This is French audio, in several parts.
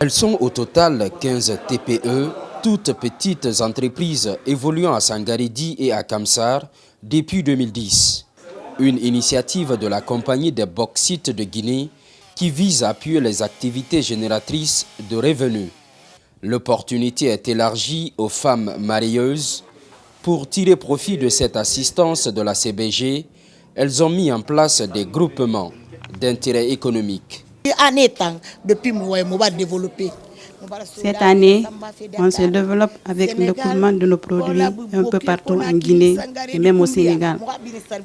Elles sont au total 15 TPE, toutes petites entreprises évoluant à Sangaredi et à Kamsar depuis 2010. Une initiative de la compagnie des bauxites de Guinée qui vise à appuyer les activités génératrices de revenus. L'opportunité est élargie aux femmes marieuses. Pour tirer profit de cette assistance de la CBG, elles ont mis en place des groupements d'intérêt économique. Cette année, on se développe avec le coulement de nos produits un peu partout en Guinée et même au Sénégal.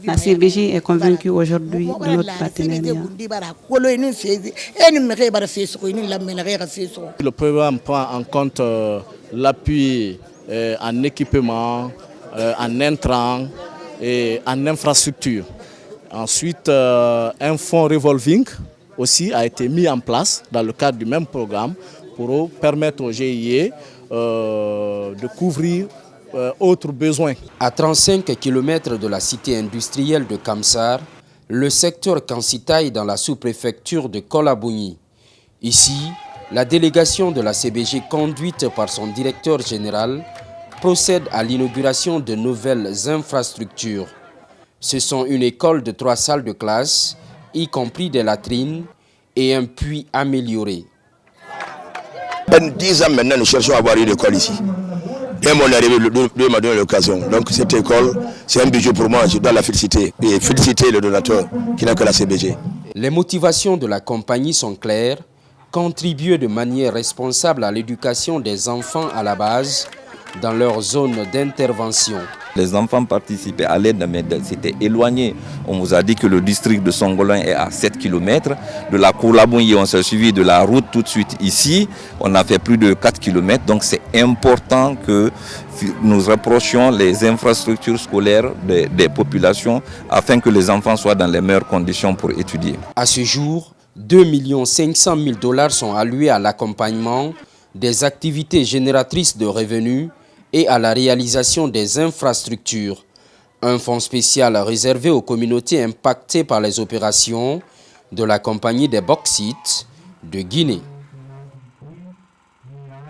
La CBG est convaincue aujourd'hui de notre partenariat. Le programme prend en compte l'appui en équipement, en intrants et en infrastructure. Ensuite, un fonds revolving aussi a été mis en place dans le cadre du même programme pour permettre au GIE de couvrir autres besoins. À 35 km de la cité industrielle de Kamsar, le secteur Kansitaï dans la sous-préfecture de Kolabougni. Ici, la délégation de la CBG conduite par son directeur général procède à l'inauguration de nouvelles infrastructures. Ce sont une école de 3 salles de classe, y compris des latrines et un puits amélioré. 10 ans maintenant, nous cherchons à avoir une école ici. Dès mon arrivée, Dieu m'a donné l'occasion. Donc cette école, c'est un bijou pour moi, je dois la féliciter. Et féliciter le donateur qui n'a que la CBG. Les motivations de la compagnie sont claires. Contribuer de manière responsable à l'éducation des enfants à la base dans leur zone d'intervention. Les enfants participaient à l'aide, mais c'était éloigné. On vous a dit que le district de Songolin est à 7 km. De la Kolabougni, on s'est suivi de la route tout de suite ici. On a fait plus de 4 km. Donc c'est important que nous rapprochions les infrastructures scolaires des populations afin que les enfants soient dans les meilleures conditions pour étudier. À ce jour, 2 500 000 $ sont alloués à l'accompagnement des activités génératrices de revenus et à la réalisation des infrastructures. Un fonds spécial réservé aux communautés impactées par les opérations de la compagnie des bauxites de Guinée.